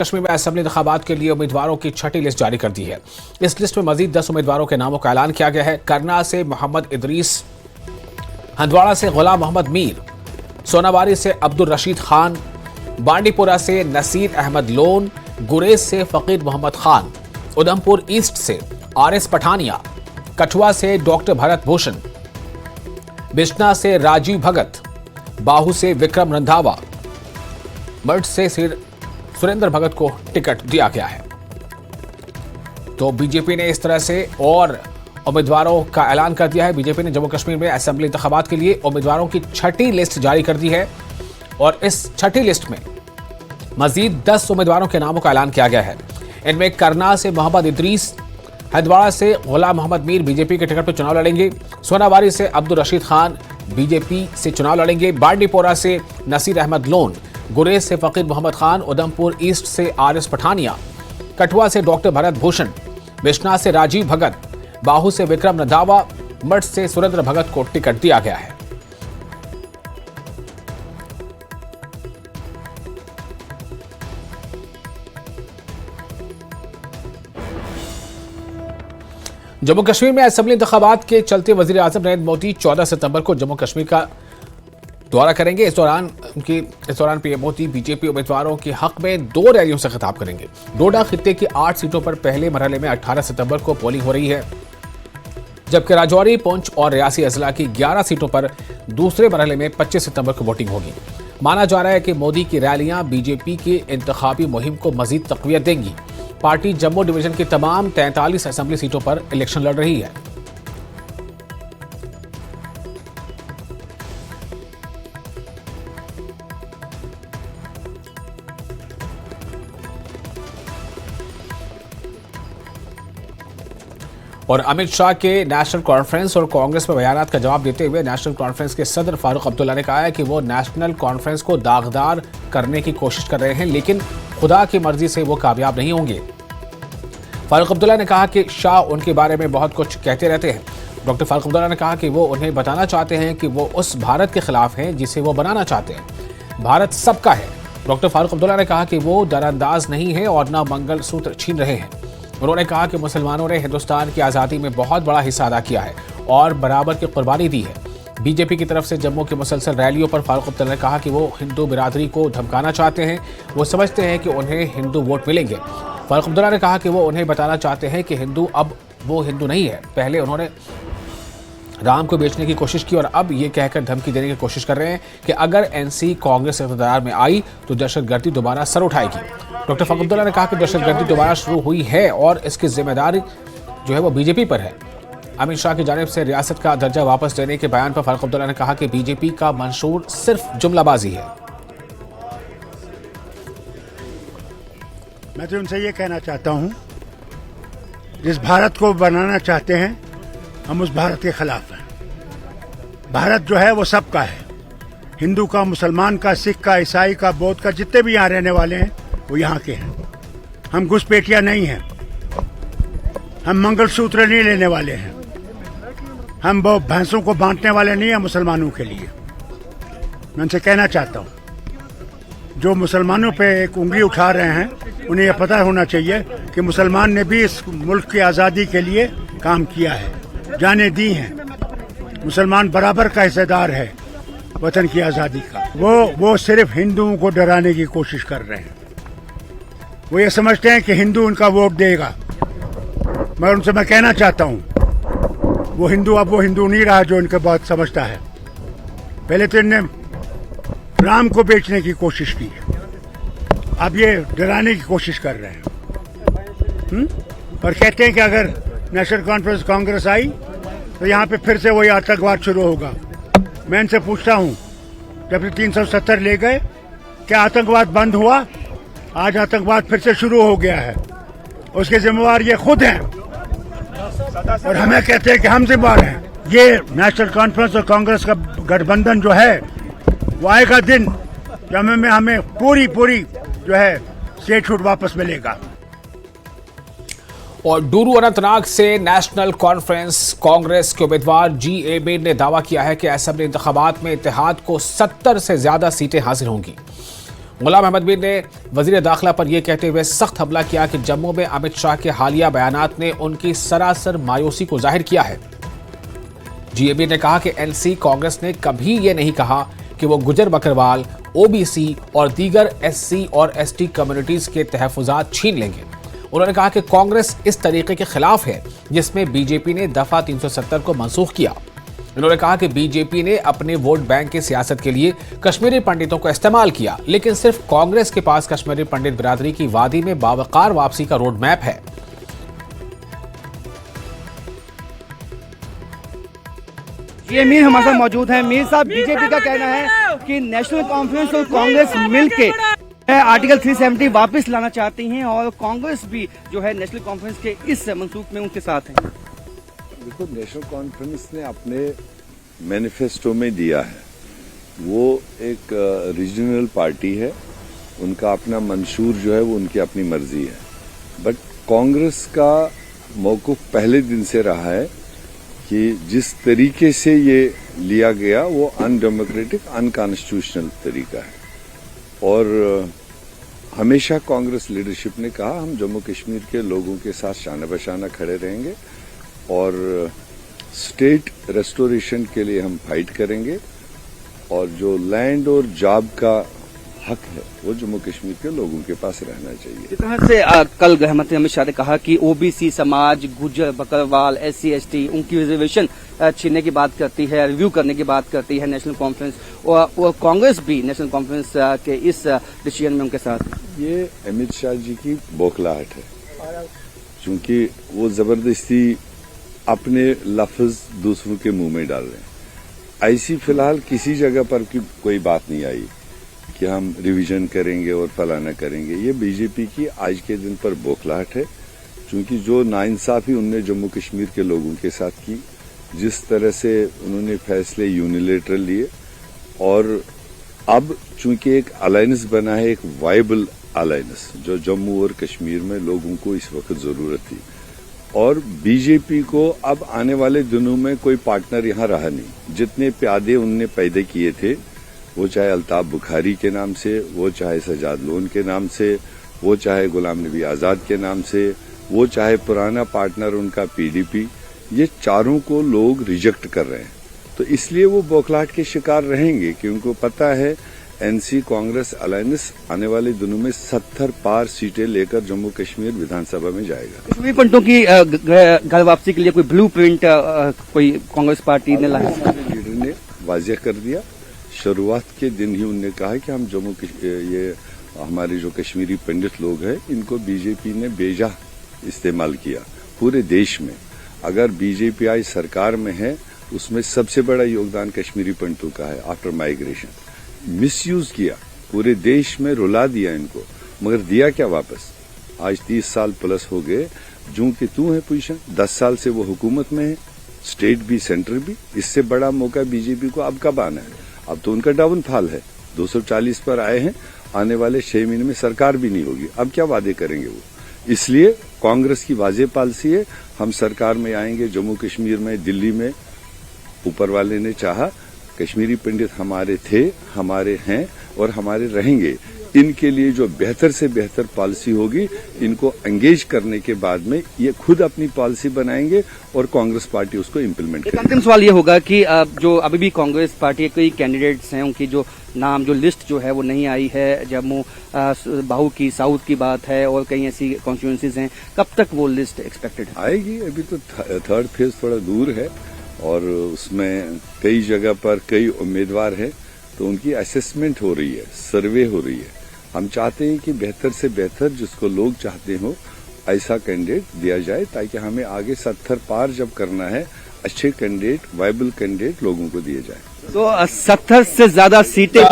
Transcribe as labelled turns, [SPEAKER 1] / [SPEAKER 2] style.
[SPEAKER 1] कश्मीर में असेंबली इंतखाबात के लिए उम्मीदवारों की छठी लिस्ट जारी कर दी है। इस लिस्ट में मजीद 10 उम्मीदवारों के नामों का ऐलान किया गया है। करना से मोहम्मद इदरीस, हंदवाड़ा से गुलाम मोहम्मद मीर, सोनावारी से अब्दुल रशीद खान, बांडीपुरा से नसीर अहमद लोन, गुरेज से फकीर मोहम्मद खान, उधमपुर ईस्ट से आरएस पठानिया, कठुआ से डॉक्टर भरत भूषण, बिश्ना से राजीव भगत, बाहू से विक्रम रंधावा, मर्ड से सुरेंद्र भगत को टिकट दिया गया है। तो बीजेपी ने इस तरह से और उम्मीदवारों का ऐलान कर दिया है। बीजेपी ने जम्मू कश्मीर में असेंबली इंतखाबात के लिए उम्मीदवारों की छठी लिस्ट जारी कर दी है और इस छठी लिस्ट में मजीद 10 उम्मीदवारों के नामों का ऐलान किया गया है। इनमें करना से मोहम्मद इदरीस, हंदवाड़ा से गुलाम मोहम्मद मीर बीजेपी के टिकट पर चुनाव लड़ेंगे, सोनावारी से अब्दुल रशीद खान बीजेपी से चुनाव लड़ेंगे, बांडीपोरा से नसीर अहमद लोन, गुरेज से फकीर मोहम्मद खान, उधमपुर ईस्ट से आरएस पठानिया, कठुआ से डॉक्टर भरत भूषण, बिश्ना से राजीव भगत, बाहू से विक्रम रंधावा, मठ से सुरेंद्र भगत को टिकट दिया गया है। जम्मू कश्मीर में असेंबली इंतखाबात के चलते वजीर आजम नरेंद्र मोदी 14 सितंबर को जम्मू कश्मीर का दौरा करेंगे। इस दौरान पीएम मोदी बीजेपी उम्मीदवारों के हक में 2 रैलियों से खिताब करेंगे। डोडा खित्ते की 8 सीटों पर पहले मरहले में 18 सितंबर को पोलिंग हो रही है, जबकि राजौरी, पुंछ और रियासी अजला की 11 सीटों पर दूसरे मरहले में 25 सितंबर को वोटिंग होगी। माना जा रहा है कि मोदी की रैलियां बीजेपी की इंतखाबी मुहिम को मजीद तकवीत देंगी। पार्टी जम्मू डिवीजन की तमाम 43 असेंबली सीटों पर इलेक्शन लड़ रही है। और अमित शाह के नेशनल कॉन्फ्रेंस और कांग्रेस पर बयानात का जवाब देते हुए नेशनल कॉन्फ्रेंस के सदर फारूक अब्दुल्ला ने कहा है कि वो नेशनल कॉन्फ्रेंस को दागदार करने की कोशिश कर रहे हैं, लेकिन खुदा की मर्जी से वो कामयाब नहीं होंगे। फारूक अब्दुल्ला ने कहा कि शाह उनके बारे में बहुत कुछ कहते रहते हैं। डॉक्टर फारूक अब्दुल्ला ने कहा कि वो उन्हें बताना चाहते हैं कि वो उस भारत के खिलाफ हैं जिसे वो बनाना चाहते हैं। भारत सबका है। डॉक्टर फारूक अब्दुल्ला ने कहा कि वो दरअंदाज नहीं है और न मंगलसूत्र छीन रहे हैं। उन्होंने कहा कि मुसलमानों ने हिंदुस्तान की आज़ादी में बहुत बड़ा हिस्सा अदा किया है और बराबर की कुर्बानी दी है। बीजेपी की तरफ से जम्मू की मुसलसल रैलियों पर फारूक अब्दुल्ला ने कहा कि वो हिंदू बिरादरी को धमकाना चाहते हैं। वो समझते हैं कि उन्हें हिंदू वोट मिलेंगे। फारूक अब्दुल्ला ने कहा कि वो उन्हें बताना चाहते हैं कि हिंदू अब वो हिंदू नहीं है। पहले उन्होंने राम को बेचने की कोशिश की और अब ये कहकर धमकी देने की कोशिश कर रहे हैं कि अगर एनसी कांग्रेस इक़्तिदार में आई तो दहशतगर्दी दोबारा सर उठाएगी। डॉक्टर फारूक अब्दुल्ला ने कहा कि दहशतगर्दी दोबारा शुरू हुई है और इसकी जिम्मेदारी जो है वो बीजेपी पर है। अमित शाह की जानिब से रियासत का दर्जा वापस देने के बयान पर फारूक अब्दुल्ला ने कहा कि बीजेपी का मंशूर सिर्फ जुमलाबाजी है।
[SPEAKER 2] मैं तो उनसे ये कहना चाहता हूँ, जिस भारत को बनाना चाहते हैं हम उस भारत के खिलाफ हैं। भारत जो है वो सबका है, हिंदू का, मुसलमान का, सिख का, ईसाई का, बौद्ध का, जितने भी यहाँ रहने वाले हैं वो यहाँ के हैं। हम घुसपैठिया नहीं हैं, हम मंगलसूत्र नहीं लेने वाले हैं, हम वो भैंसों को बांटने वाले नहीं हैं मुसलमानों के लिए। मैं उनसे कहना चाहता हूँ, जो मुसलमानों पे एक उंगली उठा रहे हैं उन्हें यह पता होना चाहिए कि मुसलमान ने भी इस मुल्क की आज़ादी के लिए काम किया है, जाने दी हैं। मुसलमान बराबर का हिस्सेदार है वतन की आज़ादी का। वो सिर्फ हिंदुओं को डराने की कोशिश कर रहे हैं। वो ये समझते हैं कि हिंदू उनका वोट देगा। मैं उनसे कहना चाहता हूँ, वो हिंदू अब वो हिंदू नहीं रहा जो इनके बात समझता है। पहले तो इनने राम को बेचने की कोशिश की, अब ये डराने की कोशिश कर रहे हैं। और कहते हैं कि अगर नेशनल कॉन्फ्रेंस कांग्रेस आई तो यहाँ पे फिर से वही आतंकवाद शुरू होगा। मैं इनसे पूछता हूँ, जब 370 ले गए, क्या आतंकवाद बंद हुआ? आज आतंकवाद फिर से शुरू हो गया है। उसके जिम्मेवार ये खुद हैं और हमें कहते हैं कि हम जिम्मेवार हैं। ये नेशनल कॉन्फ्रेंस और कांग्रेस का गठबंधन जो है वो आएगा दिन जब हमें पूरी जो है स्टेटहुड वापस मिलेगा।
[SPEAKER 1] और डूरू अनंतनाग से नेशनल कॉन्फ्रेंस कांग्रेस के उम्मीदवार जी.ए. मीर ने दावा किया है कि असेंबली इंतखाबात में इत्तेहाद को 70 से ज्यादा सीटें हासिल होंगी। गुलाम अहमद मीर ने वजीर दाखिला पर यह कहते हुए सख्त हमला किया कि जम्मू में अमित शाह के हालिया बयानात ने उनकी सरासर मायूसी को जाहिर किया है। जीएबी ने कहा कि एनसी कांग्रेस ने कभी यह नहीं कहा कि वो गुजर बकरवाल, ओबीसी और दीगर एससी और एसटी कम्युनिटीज के तहफुजात छीन लेंगे। उन्होंने कहा कि कांग्रेस इस तरीके के खिलाफ है जिसमें बीजेपी ने दफा 370 को मनसूख किया। उन्होंने कहा कि बीजेपी ने अपने वोट बैंक की सियासत के लिए कश्मीरी पंडितों को इस्तेमाल किया, लेकिन सिर्फ कांग्रेस के पास कश्मीरी पंडित बिरादरी की वादी में बावकार वापसी का रोड मैप है।
[SPEAKER 3] ये मीर हमारे साथ मौजूद हैं। मीर साहब, बीजेपी का कहना है कि नेशनल कॉन्फ्रेंस और कांग्रेस मिलके आर्टिकल 370 वापस लाना चाहती हैं और कांग्रेस भी जो है नेशनल कॉन्फ्रेंस के इस मंसूख में उनके साथ है।
[SPEAKER 4] देखो, नेशनल कॉन्फ्रेंस ने अपने मैनिफेस्टो में दिया है, वो एक रीजनल पार्टी है, उनका अपना मंशूर जो है वो उनकी अपनी मर्जी है। बट कांग्रेस का मौक़िफ़ पहले दिन से रहा है कि जिस तरीके से ये लिया गया वो अनडेमोक्रेटिक, अनकॉन्स्टिट्यूशनल तरीका है। और हमेशा कांग्रेस लीडरशिप ने कहा हम जम्मू कश्मीर के लोगों के साथ शाना बशाना खड़े रहेंगे और स्टेट रेस्टोरेशन के लिए हम फाइट करेंगे और जो लैंड और जॉब का हक है वो जम्मू कश्मीर के लोगों के पास रहना चाहिए।
[SPEAKER 3] जिस तरह से कल गृह मंत्री अमित शाह ने कहा कि ओबीसी समाज, गुजर बकरवाल, एससी एसटी उनकी रिजर्वेशन छीनने की बात करती है, रिव्यू करने की बात करती है नेशनल कॉन्फ्रेंस, और कांग्रेस भी नेशनल कॉन्फ्रेंस के इस डिसीजन में उनके साथ।
[SPEAKER 4] ये अमित शाह जी की बौखलाहट है, क्योंकि वो जबरदस्ती अपने लफ्ज दूसरों के मुंह में डाल रहे हैं। ऐसी फिलहाल किसी जगह पर कोई बात नहीं आई कि हम रिवीजन करेंगे और फलाना करेंगे। ये बीजेपी की आज के दिन पर बौखलाहट है, क्योंकि जो नाइंसाफी उनने जम्मू कश्मीर के लोगों के साथ की, जिस तरह से उन्होंने फैसले यूनिलेटरल लिए, और अब चूंकि एक अलायंस बना है, एक वायबल अलायंस जो जम्मू और कश्मीर में लोगों को इस वक्त जरूरत थी, और बीजेपी को अब आने वाले दिनों में कोई पार्टनर यहां रहा नहीं। जितने प्यादे उनने पैदा किए थे, वो चाहे अल्ताफ बुखारी के नाम से, वो चाहे सजाद लोन के नाम से, वो चाहे गुलाम नबी आजाद के नाम से, वो चाहे पुराना पार्टनर उनका पीडीपी, ये चारों को लोग रिजेक्ट कर रहे हैं। तो इसलिए वो बौखलाहट के शिकार रहेंगे कि उनको पता है एनसी कांग्रेस अलायंस आने वाले दिनों में 70 पार सीटें लेकर जम्मू कश्मीर विधानसभा में जाएगा।
[SPEAKER 3] कश्मीरी पंडितों की घर वापसी के लिए कोई ब्लूप्रिंट कोई कांग्रेस पार्टी ने लाया?
[SPEAKER 4] लीडर ने वाजिया कर दिया, शुरुआत के दिन ही उन्होंने कहा कि हम ये हमारे जो कश्मीरी पंडित लोग हैं इनको बीजेपी ने बेजा इस्तेमाल किया पूरे देश में। अगर बीजेपी आज सरकार में है, उसमें सबसे बड़ा योगदान कश्मीरी पंडितों का है। आफ्टर माइग्रेशन मिसयूज किया, पूरे देश में रुला दिया इनको, मगर दिया क्या वापस? आज 30 साल प्लस हो गए, जूं कि तू है पोजीशन, 10 साल से वो हुकूमत में है, स्टेट भी सेंटर भी। इससे बड़ा मौका बीजेपी को अब कब आना है? अब तो उनका डाउनफॉल है, 240 पर आए हैं, आने वाले 6 महीने में सरकार भी नहीं होगी। अब क्या वादे करेंगे वो? इसलिए कांग्रेस की वाज़ेह पॉलिसी है, हम सरकार में आएंगे जम्मू कश्मीर में, दिल्ली में। ऊपर वाले ने चाहा, कश्मीरी पंडित हमारे थे, हमारे हैं और हमारे रहेंगे। इनके लिए जो बेहतर से बेहतर पॉलिसी होगी, इनको एंगेज करने के बाद में ये खुद अपनी पॉलिसी बनाएंगे और कांग्रेस पार्टी उसको इम्प्लीमेंट करेगी।
[SPEAKER 3] अंतिम सवाल ये होगा कि जो अभी भी कांग्रेस पार्टी के कई कैंडिडेट्स हैं, उनकी जो नाम, जो लिस्ट जो है वो नहीं आई है। जम्मू बाहू की, साउथ की बात है और कई ऐसी कॉन्स्टिट्यूंसीज हैं, कब तक वो लिस्ट एक्सपेक्टेड है?
[SPEAKER 4] आएगी, अभी तो थर्ड फेज थोड़ा दूर है और उसमें कई जगह पर कई उम्मीदवार हैं, तो उनकी असेसमेंट हो रही है, सर्वे हो रही है। हम चाहते हैं कि बेहतर से बेहतर जिसको लोग चाहते हो ऐसा कैंडिडेट दिया जाए, ताकि हमें आगे 70 पार जब करना है, अच्छे कैंडिडेट, वायबल कैंडिडेट लोगों को दिए जाए।
[SPEAKER 3] तो 70 से ज्यादा सीटें